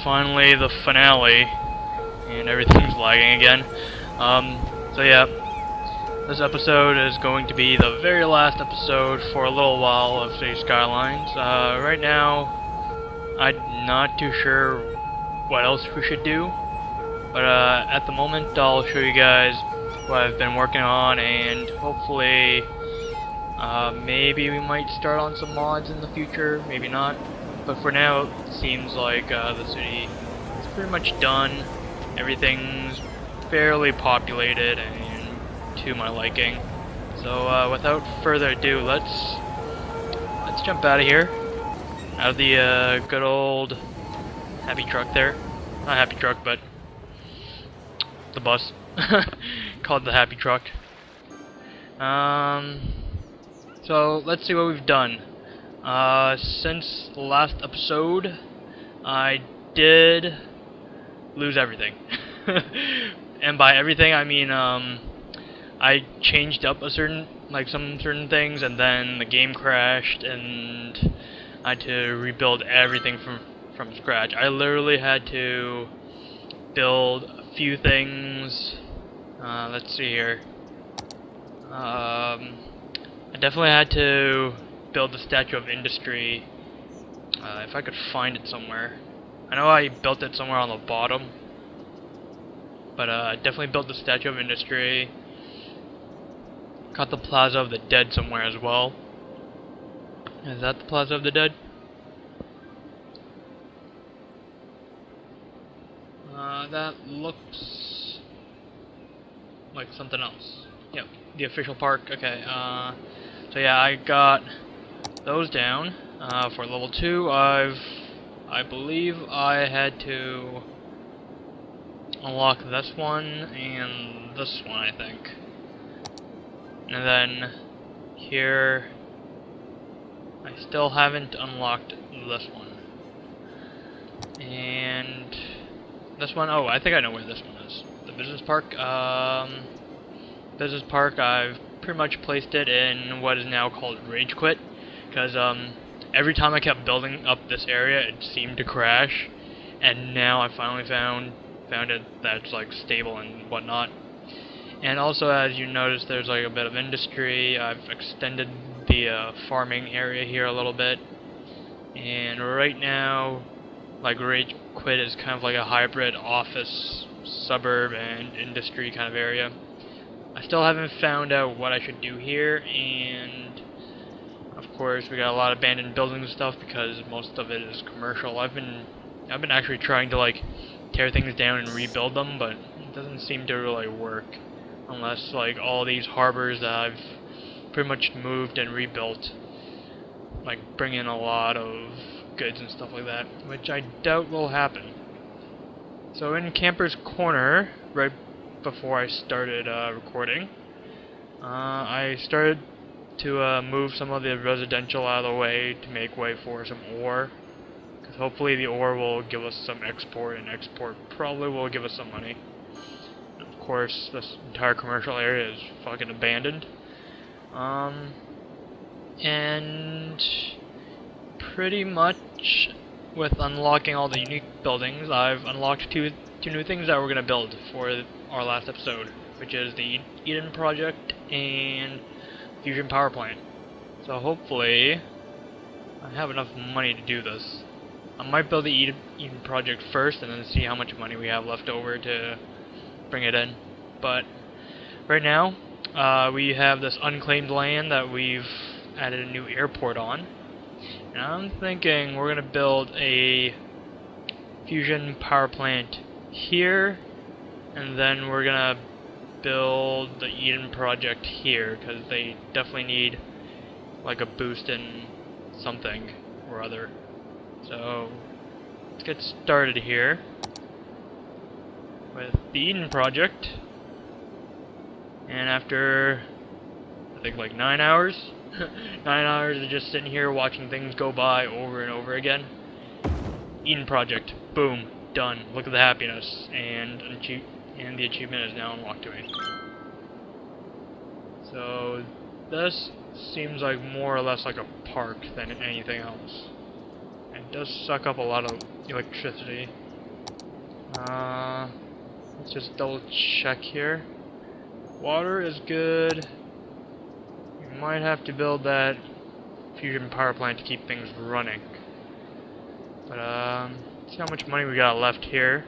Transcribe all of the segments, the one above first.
finally the finale, and everything's lagging again. So yeah, this episode is going to be the very last episode for a little while of City Skylines. Right now, I'm not too sure what else we should do, but at the moment I'll show you guys what I've been working on, and hopefully maybe we might start on some mods in the future, maybe not. But for now, it seems like the city is pretty much done. Everything's fairly populated and to my liking. So without further ado, let's jump out of here. Out of the good old happy truck there. Not happy truck, but the bus. Called the happy truck. So let's see what we've done. Since the last episode, I did lose everything. And by everything, I mean, I changed up some certain things, and then the game crashed, and I had to rebuild everything from scratch. I literally had to build a few things. Let's see here. I definitely had to build the Statue of Industry, if I could find it somewhere. I know I built it somewhere on the bottom, but I definitely built the Statue of Industry. Got the Plaza of the Dead somewhere as well. Is that the Plaza of the Dead? That looks like something else. Yep, the official park. Okay, so yeah, I got those down. For level 2, I believe I had to unlock this one and this one, I think. And then here, I still haven't unlocked this one. And this one, oh, I think I know where this one is. The business park. Business park, I've pretty much placed it in what is now called Rage Quit, because every time I kept building up this area, it seemed to crash, and now I finally found it that's like stable and whatnot. And also, as you notice, there's like a bit of industry. I've extended the farming area here a little bit, and right now, like, Rage Quit is kind of like a hybrid office, suburb, and industry kind of area. I still haven't found out what I should do here, and of course we got a lot of abandoned buildings and stuff because most of it is commercial. I've been actually trying to like tear things down and rebuild them, but it doesn't seem to really work unless like all these harbors that I've pretty much moved and rebuilt like bring in a lot of goods and stuff like that, which I doubt will happen. So in Camper's Corner, right before I started recording, I started to move some of the residential out of the way to make way for some ore, because hopefully the ore will give us some export, and export probably will give us some money. And of course, this entire commercial area is fucking abandoned. And pretty much with unlocking all the unique buildings, I've unlocked two new things that we're going to build for our last episode, which is the Eden project and Fusion power plant. So hopefully I have enough money to do this. I might build the Eden project first and then see how much money we have left over to bring it in. But right now, we have this unclaimed land that we've added a new airport on. And I'm thinking we're going to build a fusion power plant here, and then we're going to build the Eden project here, because they definitely need like a boost in something or other. So let's get started here with the Eden project. And after, I think, like 9 hours, 9 hours of just sitting here watching things go by over and over again. Eden project, boom, done. Look at the happiness, and the achievement is now unlocked to me. So this seems like more or less like a park than anything else. It does suck up a lot of electricity. Let's just double check here. Water is good. We might have to build that fusion power plant to keep things running. But, see how much money we got left here.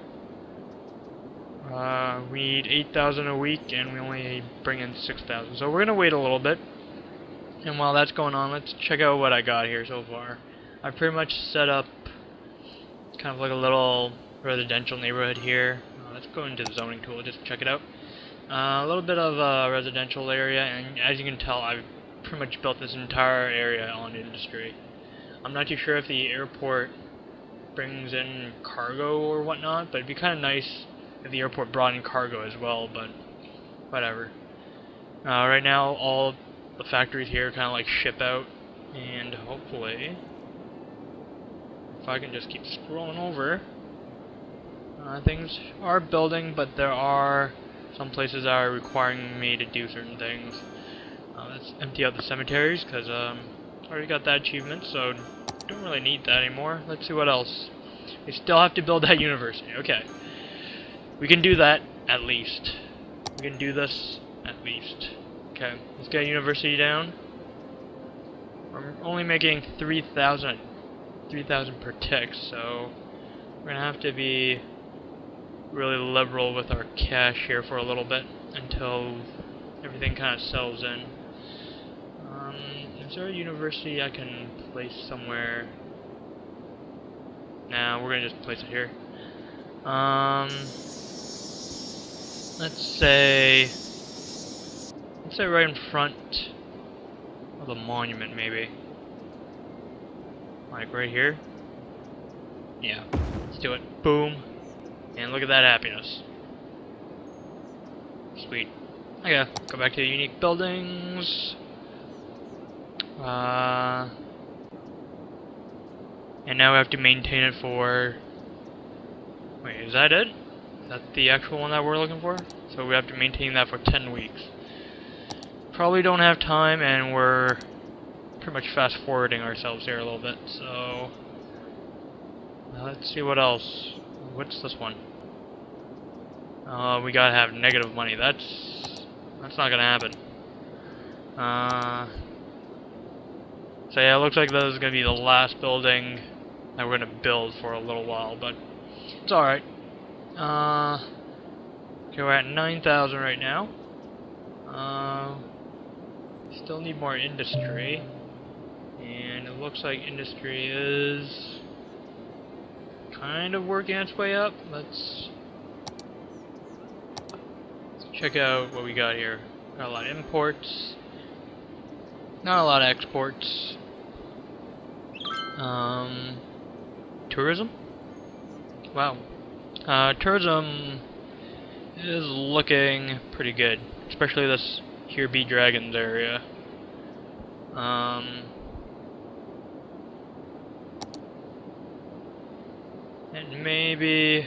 We need 8,000 a week, and we only bring in 6,000. So we're gonna wait a little bit. And while that's going on, let's check out what I got here so far. I pretty much set up kind of like a little residential neighborhood here. Let's go into the zoning tool, just check it out. A little bit of a residential area, and as you can tell, I've pretty much built this entire area on industry. I'm not too sure if the airport brings in cargo or whatnot, but it'd be kind of nice if the airport brought in cargo as well, but whatever. Right now, all the factories here kind of like ship out, and hopefully, if I can just keep scrolling over, things are building, but there are some places that are requiring me to do certain things. Let's empty out the cemeteries, because I already got that achievement, so don't really need that anymore. Let's see what else. We still have to build that university. Okay. We can do that, at least. We can do this, at least. Okay, let's get a university down. We're only making 3,000 per tick, so we're gonna have to be really liberal with our cash here for a little bit until everything kind of settles in. Is there a university I can place somewhere? Nah, we're gonna just place it here. Let's say right in front of the monument, maybe. Like right here. Yeah, let's do it. Boom. And look at that happiness. Sweet. Okay, go back to the unique buildings. And now we have to maintain it for... Wait, is that it? Is that the actual one that we're looking for? So we have to maintain that for 10 weeks. Probably don't have time, and we're pretty much fast forwarding ourselves here a little bit, so... let's see what else. What's this one? We gotta have negative money. That's not gonna happen. So yeah, it looks like this is gonna be the last building that we're gonna build for a little while, but it's alright. Okay, we're at 9,000 right now. Still need more industry, and it looks like industry is kind of working its way up. Let's check out what we got here. Got a lot of imports, not a lot of exports. Tourism? Wow. Tourism is looking pretty good, especially this Here Be Dragons area. And maybe...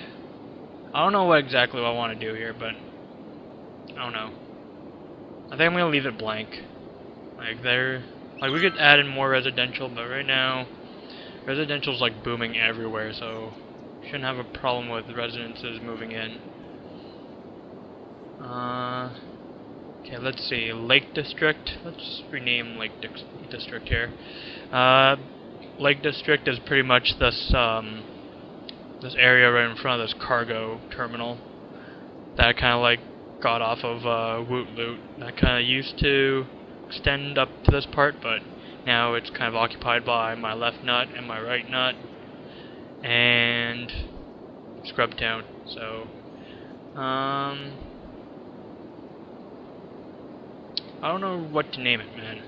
I don't know what exactly I want to do here, but... I don't know. I think I'm gonna leave it blank. Like, we could add in more residential, but right now... residential's like booming everywhere, so... shouldn't have a problem with residences moving in. Okay, let's see. Lake District. Let's rename Lake District here. Lake District is pretty much this this area right in front of this cargo terminal that kind of like got off of Woot Loot. That kind of used to extend up to this part, but now it's kind of occupied by my left nut and my right nut and Scrubtown. So I don't know what to name it, man.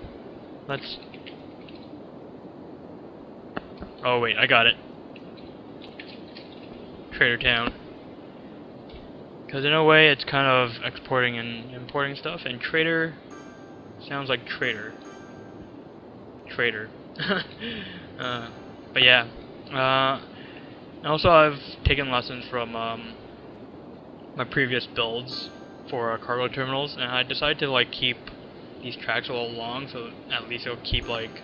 Let's... oh wait, I got it. Trader Town. Because in a way it's kind of exporting and importing stuff, and Trader sounds like traitor. Trader. But yeah. And also I've taken lessons from my previous builds for cargo terminals, and I decided to like keep these tracks a little long, so at least it'll keep like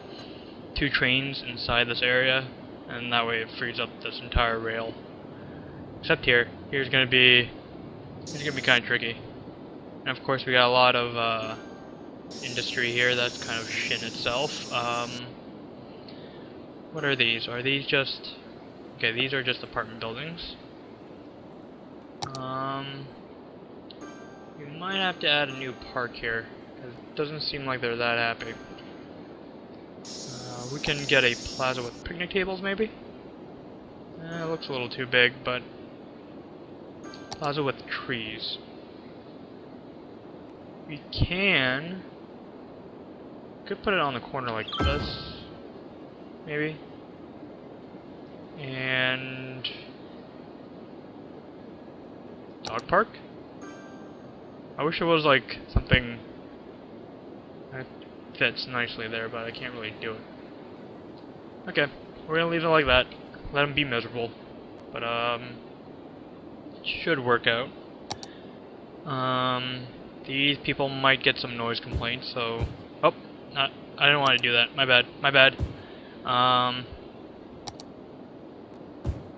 2 trains inside this area, and that way it frees up this entire rail. Except here. Here's gonna be kind of tricky. And of course we got a lot of industry here. That's kind of shit in itself. What are these? Are these just... Okay, these are just apartment buildings. We might have to add a new park here. It doesn't seem like they're that happy. We can get a plaza with picnic tables, maybe? It looks a little too big, but... Plaza with trees. We could put it on the corner like this, maybe. And... Dog park? I wish it was like something that fits nicely there, but I can't really do it. Okay, we're gonna leave it like that. Let them be miserable. But, it should work out. These people might get some noise complaints, so... Oh, I didn't want to do that. My bad. My bad.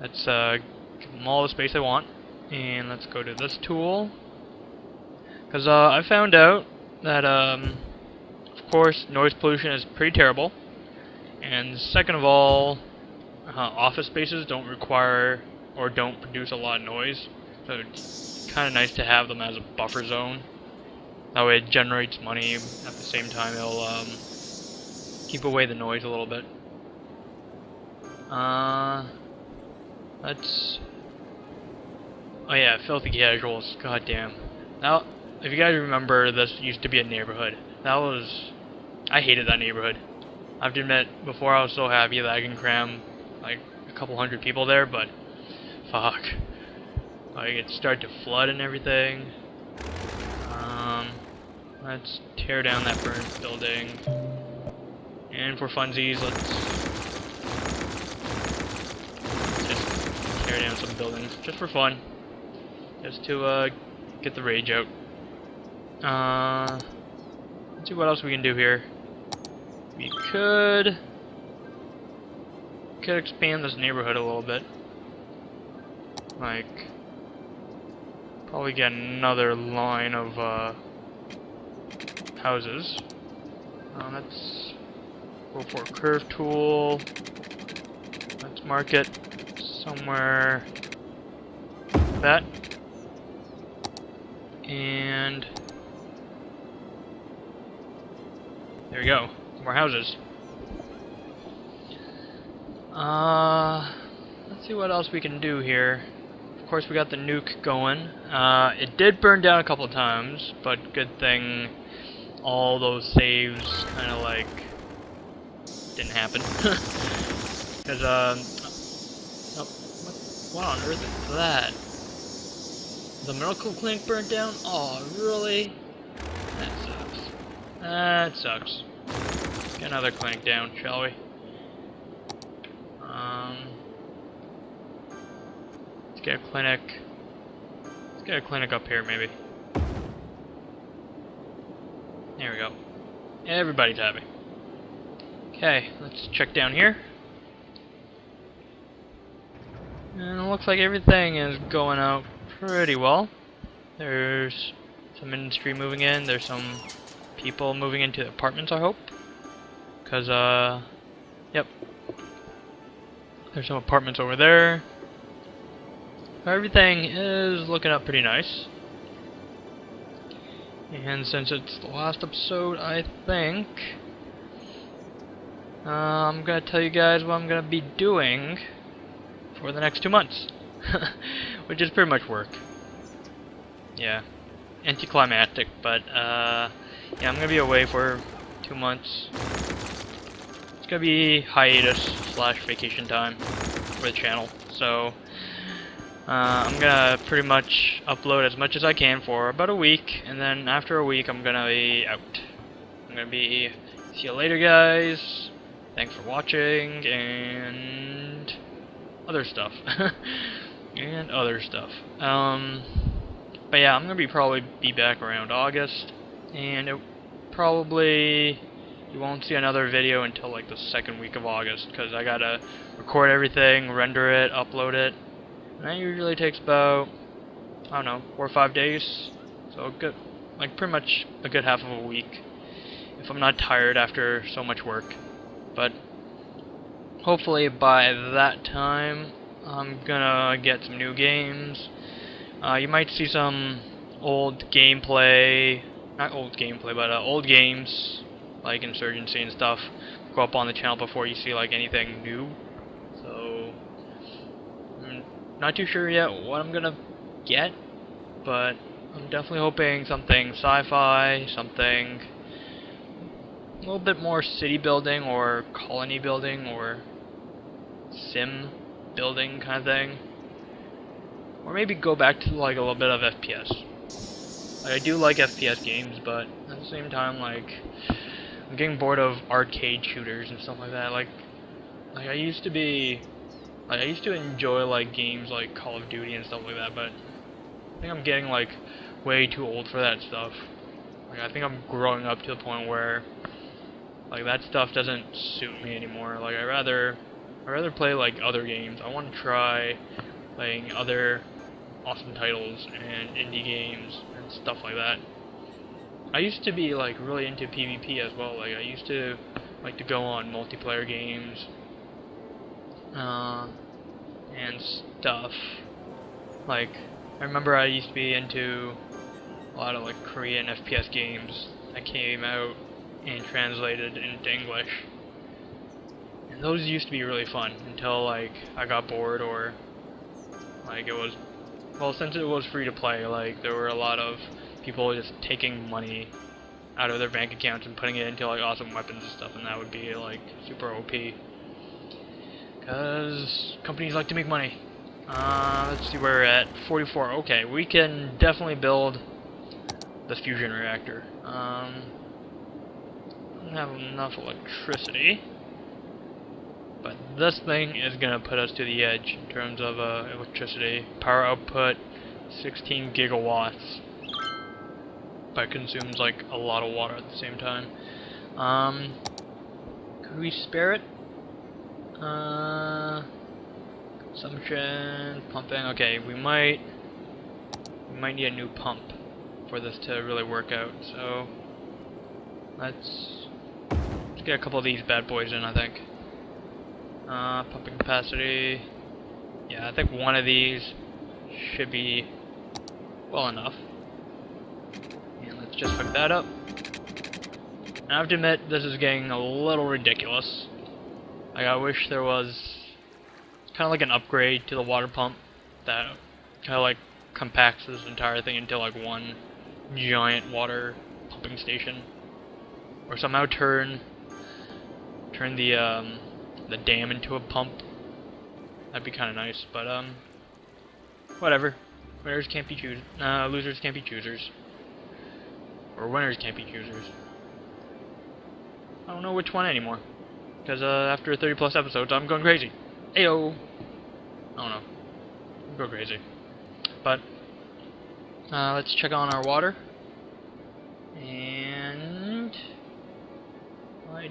Let's, give them all the space they want. And let's go to this tool. Because, I found out that, of course, noise pollution is pretty terrible. And second of all, office spaces don't require or don't produce a lot of noise. So it's kind of nice to have them as a buffer zone. That way it generates money, at the same time it'll keep away the noise a little bit. Let's... Oh yeah, filthy casuals, goddamn. Now, if you guys remember, this used to be a neighborhood. I hated that neighborhood. I have to admit, before I was so happy that I can cram like a couple hundred people there, but fuck. Like, it started to flood and everything. Let's tear down that burned building. And for funsies, let's just tear down some buildings, just for fun. Just to, get the rage out. Let's see what else we can do here. We could expand this neighborhood a little bit. Like, probably get another line of, houses. Let's go for a curve tool. Let's mark it somewhere like that. And there we go. More houses. Let's see what else we can do here. Of course, we got the nuke going. It did burn down a couple times, but good thing all those saves kind of like didn't happen. Because oh, what on earth is that? The medical clinic burnt down? Oh, really? That sucks. That sucks. Get another clinic down, shall we? Let's get a clinic. Let's get a clinic up here, maybe. There we go. Everybody's happy. Okay, let's check down here. And it looks like everything is going out pretty well. There's some industry moving in. There's some people moving into apartments, I hope. Because, yep. There's some apartments over there. Everything is looking up pretty nice. And since it's the last episode, I think I'm gonna tell you guys what I'm gonna be doing for the next 2 months. Which is pretty much work. Yeah. Anticlimactic, but yeah, I'm gonna be away for 2 months. It's gonna be hiatus / vacation time for the channel. So I'm gonna pretty much upload as much as I can for about a week, and then after a week I'm gonna be out. I'm gonna be, see you later guys, thanks for watching, and other stuff. And other stuff. But yeah, I'm gonna probably be back around August, and you won't see another video until like the second week of August, because I gotta record everything, render it, upload it, And that usually takes about, I don't know, 4 or 5 days. So good, like pretty much a good half of a week, if I'm not tired after so much work. But hopefully by that time, I'm gonna get some new games. You might see some old gameplay, not old gameplay, but old games, like Insurgency and stuff, go up on the channel before you see like anything new. So, I'm not too sure yet what I'm gonna get, but I'm definitely hoping something sci-fi, something a little bit more city building or colony building or sim building kind of thing. Or maybe go back to like a little bit of FPS. Like, I do like FPS games, but at the same time, like, I'm getting bored of arcade shooters and stuff like that. Like I used to be, like I used to enjoy like games like Call of Duty and stuff like that, but I think I'm getting like way too old for that stuff. Like I think I'm growing up to the point where like that stuff doesn't suit me anymore. Like I rather play like other games. I want to try playing other awesome titles and indie games and stuff like that. I used to be like really into PvP as well. Like I used to like to go on multiplayer games and stuff. Like I remember I used to be into a lot of like Korean FPS games that came out and translated into English. And those used to be really fun until like I got bored, or like it was, well, since it was free to play, like there were a lot of people just taking money out of their bank accounts and putting it into like awesome weapons and stuff, and that would be like super OP. Cause companies like to make money. Let's see where we're at. 44. Okay, we can definitely build the Fusion Reactor. Don't have enough electricity, but this thing is gonna put us to the edge in terms of electricity. Power output 16 gigawatts, but it consumes like a lot of water at the same time. Could we spare it? Consumption, pumping. Okay, we might need a new pump for this to really work out. So let's get a couple of these bad boys in, I think. Pumping capacity. Yeah, I think one of these should be well enough. And let's just hook that up. And I have to admit, this is getting a little ridiculous. Like, I wish there was kind of like an upgrade to the water pump that kind of like compacts this entire thing into like one giant water pumping station, or somehow turn the dam into a pump. That'd be kind of nice, but whatever. Winners can't be losers can't be choosers, or winners can't be choosers. I don't know which one anymore, because after 30 plus episodes, I'm going crazy. Ayo. I don't know. I'm going crazy. But let's check on our water, and I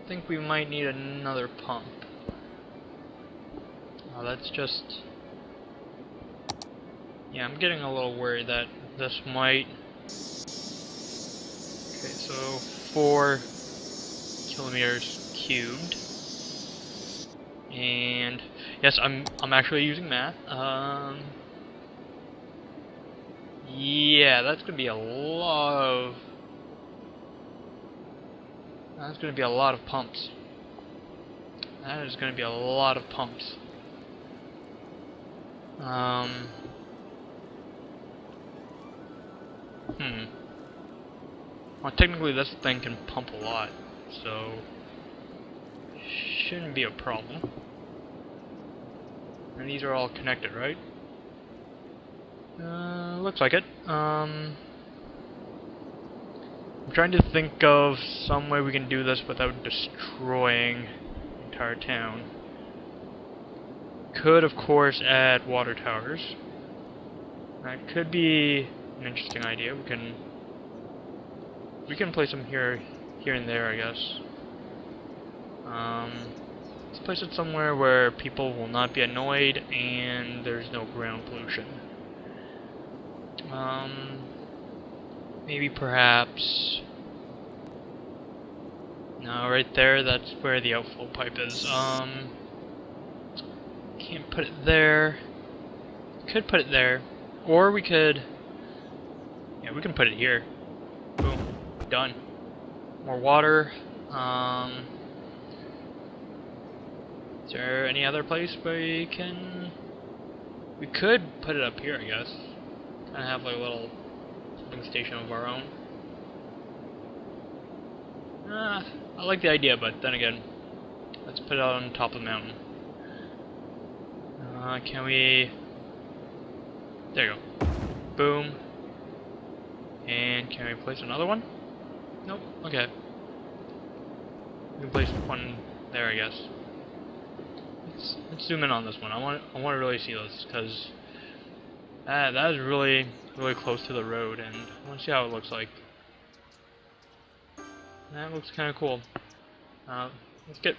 think we might need another pump. Let's just, yeah, I'm getting a little worried that this might. Okay, so 4 kilometers cubed, and yes, I'm actually using math. Yeah, that's gonna be a lot of. That's gonna be a lot of pumps. That is gonna be a lot of pumps. Well, technically this thing can pump a lot, so shouldn't be a problem. And these are all connected, right? Looks like it. I'm trying to think of some way we can do this without destroying the entire town. Could, of course, add water towers. That could be an interesting idea. We can place them here and there, I guess. Let's place it somewhere where people will not be annoyed and there's no ground pollution. Maybe perhaps... No, right there, that's where the outflow pipe is. Can't put it there. Could put it there. Or we could... Yeah, we can put it here. Boom. Done. More water. Is there any other place where we can... We could put it up here, I guess. Kind of have like a little pumping station of our own. I like the idea, but then again, let's put it on top of the mountain. Can we... There you go. Boom. And can we place another one? Nope. Okay. We can place one there, I guess. Let's zoom in on this one. I want to really see this because that is really close to the road, and I want to see how it looks like. That looks kind of cool. Let's get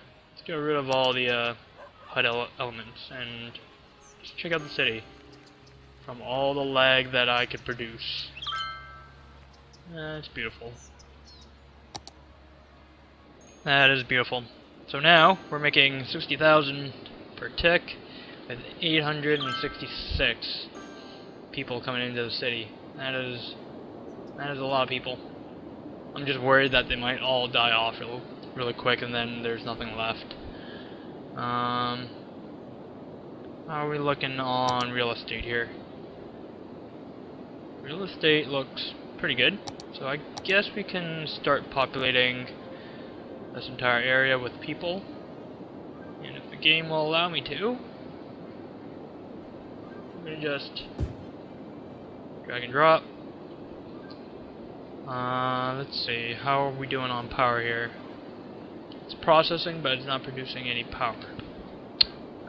rid of all the HUD elements and just check out the city from all the lag that I could produce. It's beautiful. That is beautiful. So now we're making 60,000 per tick with 866 people coming into the city. That is a lot of people. I'm just worried that they might all die off really quick and then there's nothing left. How are we looking on real estate here? Real estate looks pretty good. So I guess we can start populating this entire area with people. And if the game will allow me to, I'm gonna just drag and drop. Let's see, how are we doing on power here? It's processing, but it's not producing any power.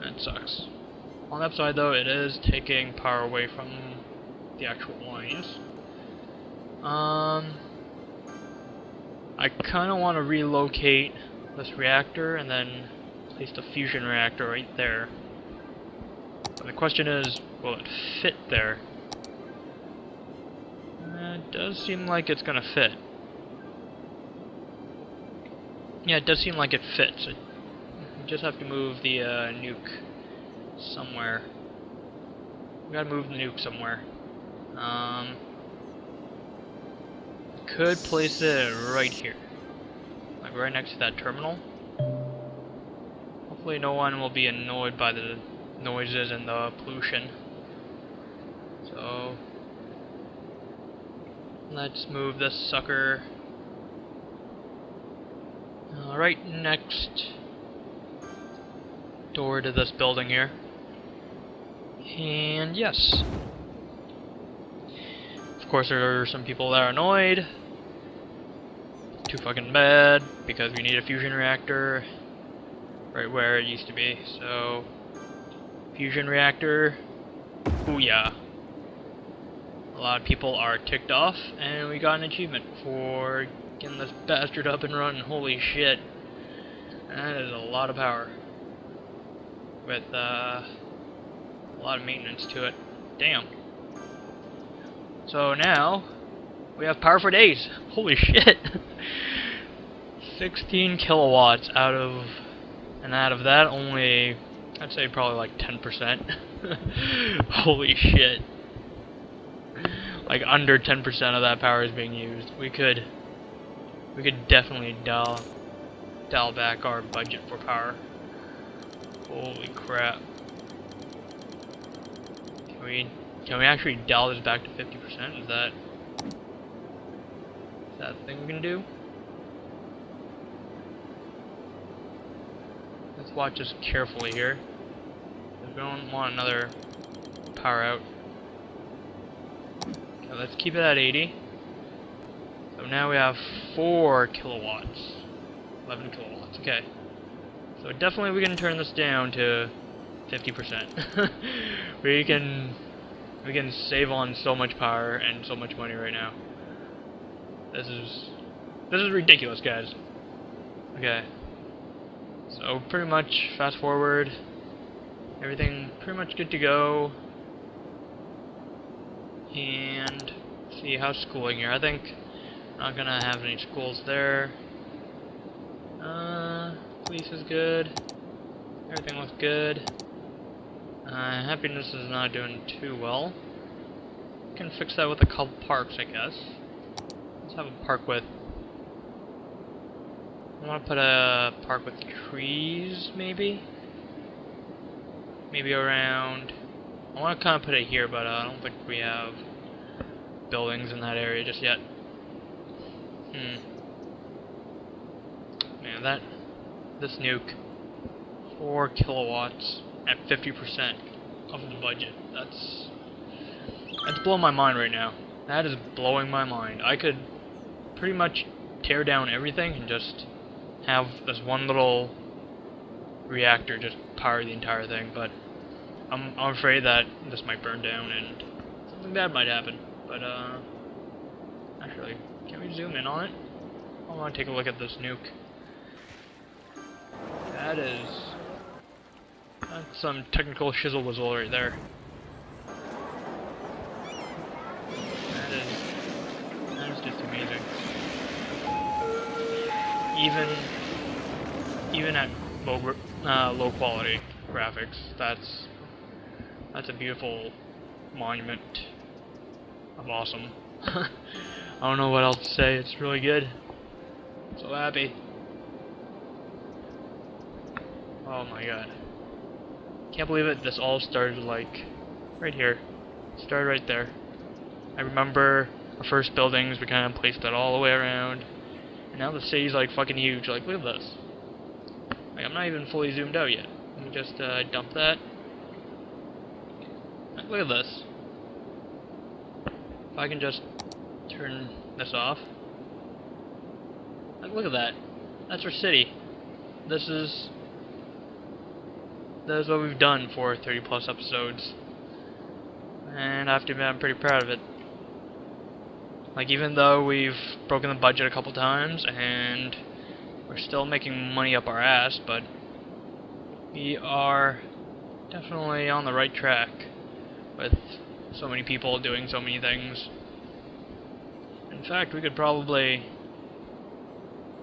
That sucks. On the upside though, it is taking power away from the actual lines. I kinda wanna relocate this reactor and then place the fusion reactor right there. But the question is, will it fit there? It does seem like it's gonna fit. Yeah, it does seem like it fits. We just have to move the nuke somewhere. We gotta move the nuke somewhere. Could place it right here, like right next to that terminal. Hopefully no one will be annoyed by the noises and the pollution. So let's move this sucker right next door to this building here. And yes. Of course there are some people that are annoyed. Too fucking bad, because we need a fusion reactor right where it used to be. So, fusion reactor, booyah. A lot of people are ticked off, and we got an achievement for getting this bastard up and running. Holy shit. That is a lot of power. With a lot of maintenance to it. Damn. So now, we have power for days. Holy shit. 16 kilowatts out of that only, I'd say probably like 10%. Holy shit. Like under 10% of that power is being used. We could definitely dial back our budget for power. Holy crap. Can we actually dial this back to 50%? Is that a thing we can do? Let's watch this carefully here. We don't want another power out. Okay, let's keep it at 80. So now we have 4 kilowatts. 11 kilowatts, okay. So definitely we can turn this down to 50%. we can save on so much power and so much money right now. This is ridiculous, guys. Okay. So pretty much fast forward, everything pretty much good to go. And see how's schooling here. I think not gonna have any schools there. Police is good. Everything looks good. Happiness is not doing too well. Can fix that with a couple parks, I guess. Let's have a park with... I want to put a park with trees, maybe? Maybe around... I want to kind of put it here, but I don't think we have buildings in that area just yet. Man, this nuke, 4 kilowatts at 50% of the budget. That's blowing my mind right now. That is blowing my mind. I could pretty much tear down everything and just have this one little reactor just power the entire thing, but I'm afraid that this might burn down and something bad might happen. But actually, can we zoom in on it? I want to take a look at this nuke. That's some technical shizzle whizzle right there. That is just amazing. Even at low quality graphics, that's a beautiful monument of awesome. I don't know what else to say. It's really good. I'm so happy. Oh my god. Can't believe it. This all started like right here. Started right there. I remember our first buildings, we kind of placed it all the way around. And now the city's like fucking huge. Like, look at this. Like, I'm not even fully zoomed out yet. Let me just dump that. Like, look at this. If I can just turn this off. Like, look at that. That's our city. This is what we've done for 30 plus episodes. And I have to admit, I'm pretty proud of it. Like, even though we've broken the budget a couple times and we're still making money up our ass, but we are definitely on the right track with so many people doing so many things. In fact, we could probably...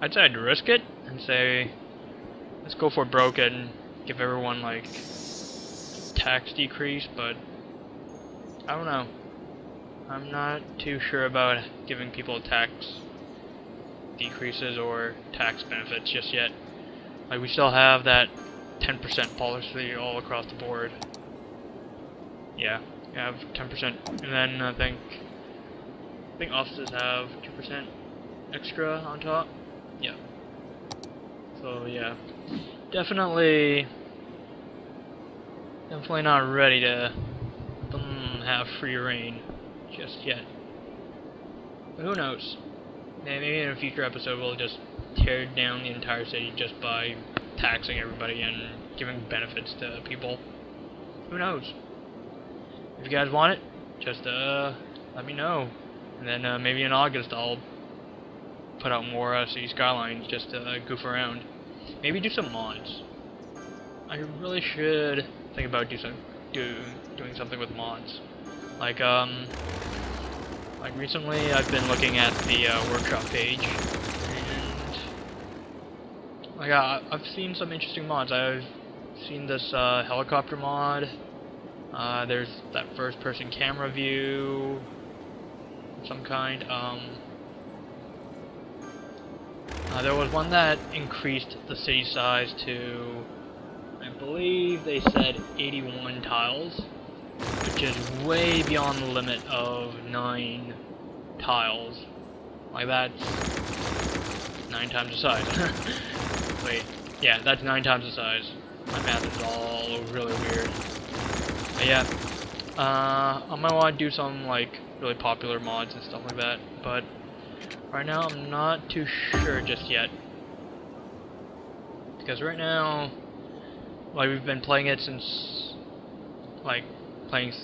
I'd say I'd risk it and say, let's go for broke and give everyone, like, tax decrease, but I don't know. I'm not too sure about giving people tax decreases or tax benefits just yet. Like, we still have that 10% policy all across the board. Yeah, we have 10%, and then I think offices have 2% extra on top. Yeah. So yeah, definitely not ready to have free reign just yet. But who knows? Maybe in a future episode we'll just tear down the entire city just by taxing everybody and giving benefits to people. Who knows? If you guys want it, just let me know. And then maybe in August I'll put out more City Skylines just to goof around. Maybe do some mods. I really should think about doing something with mods. Like recently I've been looking at the workshop page, and like I've seen some interesting mods. I've seen this helicopter mod. There's that first-person camera view of some kind. There was one that increased the city size to, I believe they said 81 tiles, which is way beyond the limit of 9 tiles. Like, that's 9 times the size. Wait, yeah, that's 9 times the size. My math is all really weird. But yeah, I might want to do some, like, really popular mods and stuff like that, but right now I'm not too sure just yet. Because right now, like, we've been playing it since, like, playing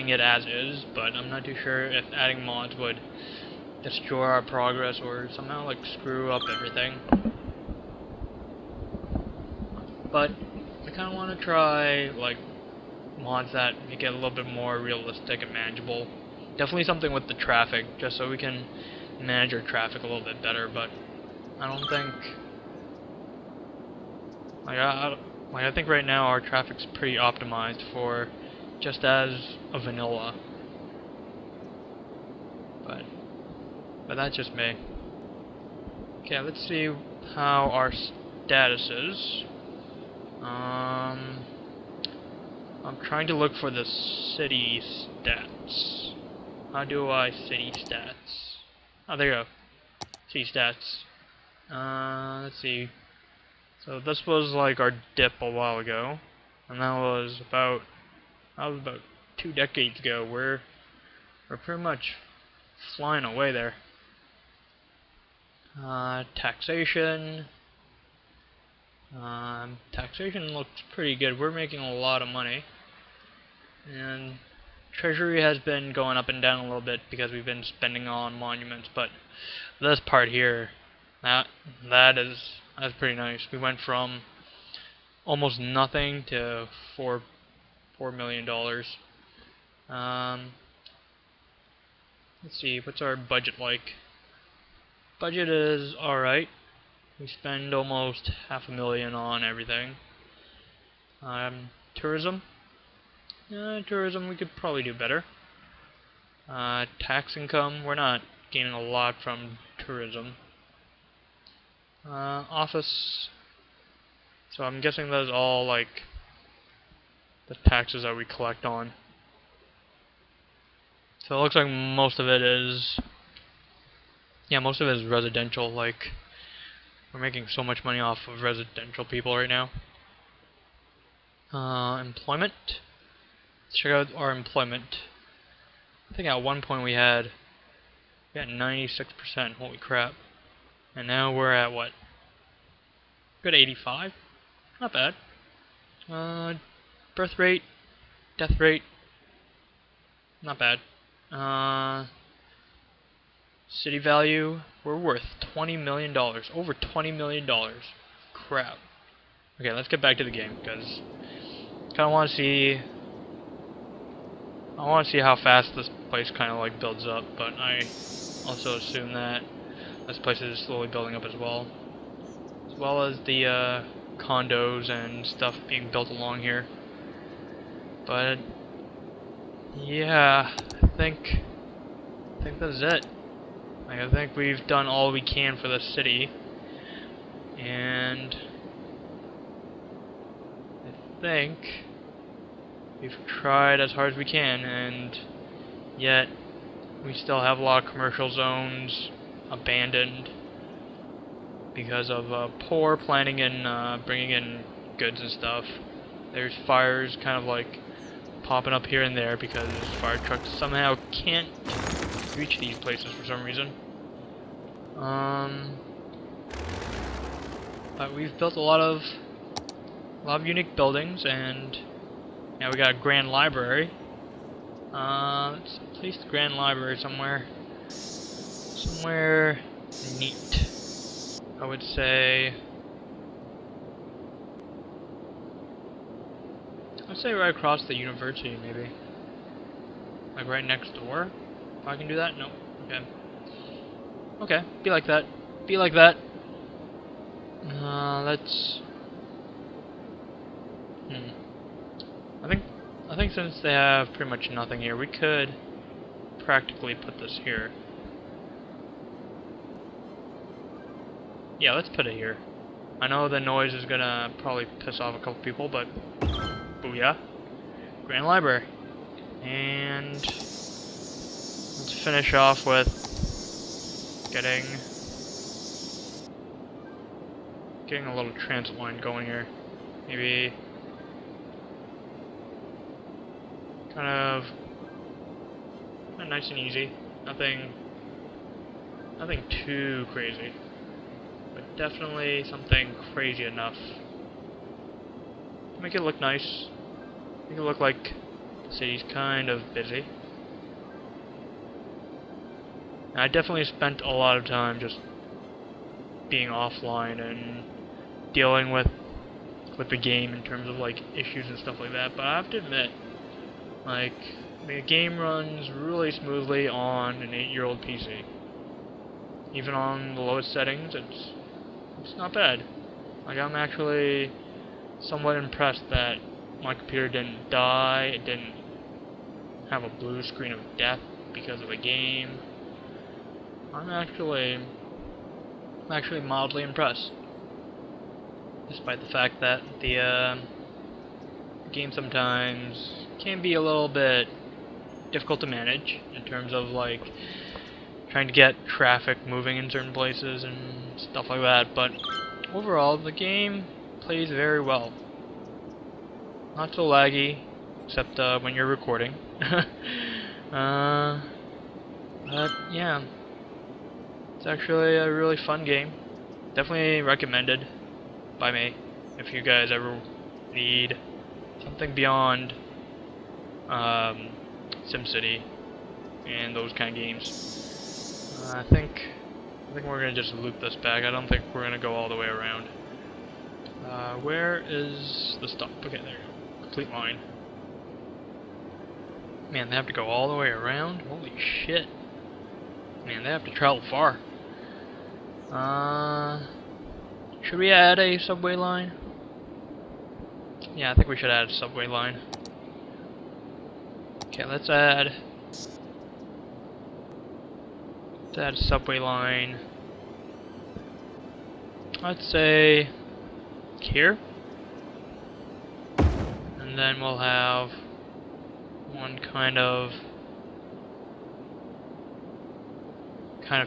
it as is, but I'm not too sure if adding mods would destroy our progress or somehow, like, screw up everything. but I kind of want to try like mods that make it a little bit more realistic and manageable. Definitely something with the traffic, just so we can manage our traffic a little bit better. But I don't think, I think right now our traffic's pretty optimized for just as a vanilla. But that's just me. Okay, let's see how our status is. I'm trying to look for the city stats. How do I city stats? Oh, there you go. City stats. Let's see. So this was like our dip a while ago, and that was about 2 decades ago. We're pretty much flying away there. Taxation. Taxation looks pretty good. We're making a lot of money. And treasury has been going up and down a little bit because we've been spending on monuments, but this part here, that's pretty nice. We went from almost nothing to $4 million. Let's see, what's our budget like? Budget is alright. We spend almost $500,000 on everything. Tourism. Tourism, we could probably do better. Tax income, we're not gaining a lot from tourism. Office. So I'm guessing those all like the taxes that we collect on. So it looks like most of it is residential. Like, we're making so much money off of residential people right now. Employment. Let's check out our employment. I think at one point we had 96%. Holy crap! And now we're at what? Good 85. Not bad. Birth rate, death rate. Not bad. City value, we're worth $20 million. Over $20 million. Crap. Okay, let's get back to the game, because I kind of want to see how fast this place kind of like builds up, but I also assume that this place is slowly building up as well as the condos and stuff being built along here. But yeah, I think that's it. Like, I think we've done all we can for the city, and I think we've tried as hard as we can, and yet we still have a lot of commercial zones abandoned because of poor planning and bringing in goods and stuff. There's fires kind of like popping up here and there because fire trucks somehow can't reach these places for some reason. But we've built a lot of unique buildings, and now we got a grand library. Let's place the grand library somewhere neat. I would say right across the university, maybe. Like right next door. If I can do that? No. Okay. Okay, be like that. Be like that. Let's. I think since they have pretty much nothing here, we could practically put this here. Yeah, let's put it here. I know the noise is gonna probably piss off a couple people, but booyah. Grand Library. And let's finish off with getting a little transit line going here. Maybe kind of nice and easy. Nothing too crazy. But definitely something crazy enough to make it look nice. Make it look like the city's kind of busy. And I definitely spent a lot of time just being offline and dealing with clippy game in terms of like issues and stuff like that, but I have to admit, like, the game runs really smoothly on an 8-year-old PC. Even on the lowest settings, it's not bad. Like, I'm actually somewhat impressed that my computer didn't die, it didn't have a blue screen of death because of a game. I'm actually mildly impressed, despite the fact that the game sometimes can be a little bit difficult to manage in terms of like trying to get traffic moving in certain places and stuff like that, but overall the game plays very well. Not so laggy, except when you're recording. But yeah, it's actually a really fun game. Definitely recommended by me if you guys ever need something beyond SimCity and those kind of games. I think we're gonna just loop this back. I don't think we're gonna go all the way around. Where is the stop? Okay, there you go. Complete line. Man, they have to go all the way around? Holy shit. Man, they have to travel far. Should we add a subway line? Yeah, I think we should add a subway line. Okay, let's add a subway line. Let's say here. And then we'll have one kind of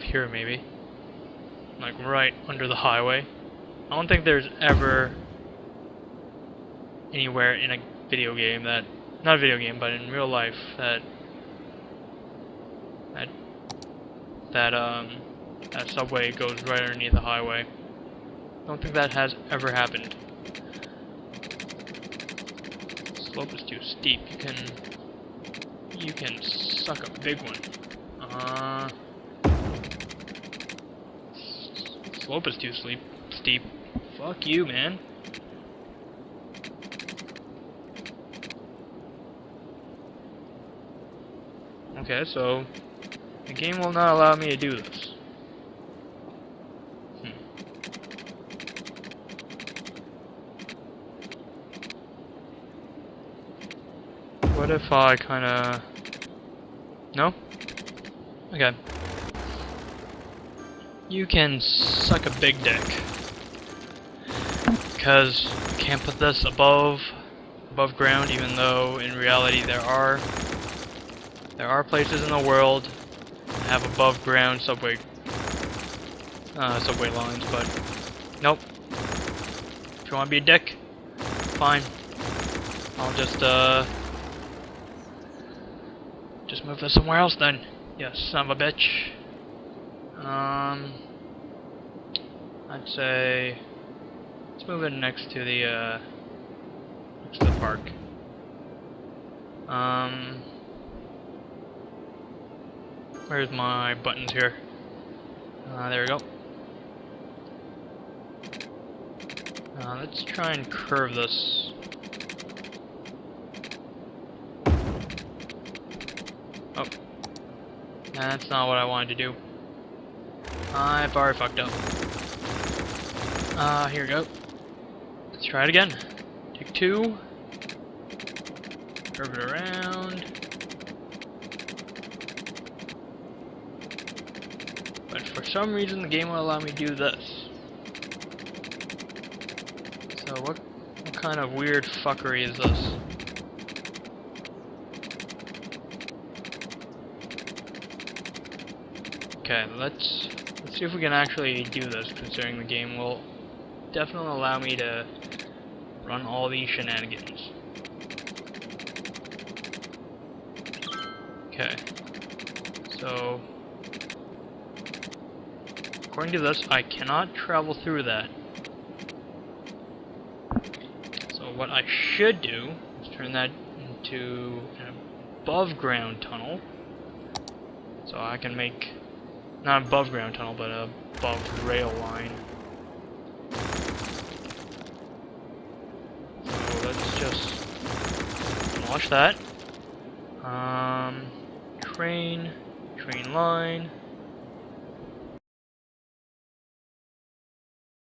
here maybe. Like right under the highway. I don't think there's ever anywhere in a video game that, not a video game, but in real life that subway goes right underneath the highway. I don't think that has ever happened. Slope is too steep. You can suck a big one. Slope is too steep. Fuck you, man. Okay, so the game will not allow me to do this. What if I kinda... No? Okay. You can suck a big dick. Because I can't put this above ground, even though in reality there are places in the world that have above ground subway lines, but nope. If you want to be a dick, fine. I'll just move this somewhere else then. You son of a bitch. I'd say let's move it next to the park. Where's my buttons here? There we go. Let's try and curve this. Oh. That's not what I wanted to do. I've already fucked up. Here we go. Let's try it again. Take 2. Curve it around. But for some reason the game will allow me to do this. So what kind of weird fuckery is this? Okay, let's see if we can actually do this, considering the game will definitely allow me to run all these shenanigans. Okay, so according to this, I cannot travel through that. So what I should do is turn that into an above ground tunnel, so I can make not above ground tunnel, but a above rail line. demolish that. Train line.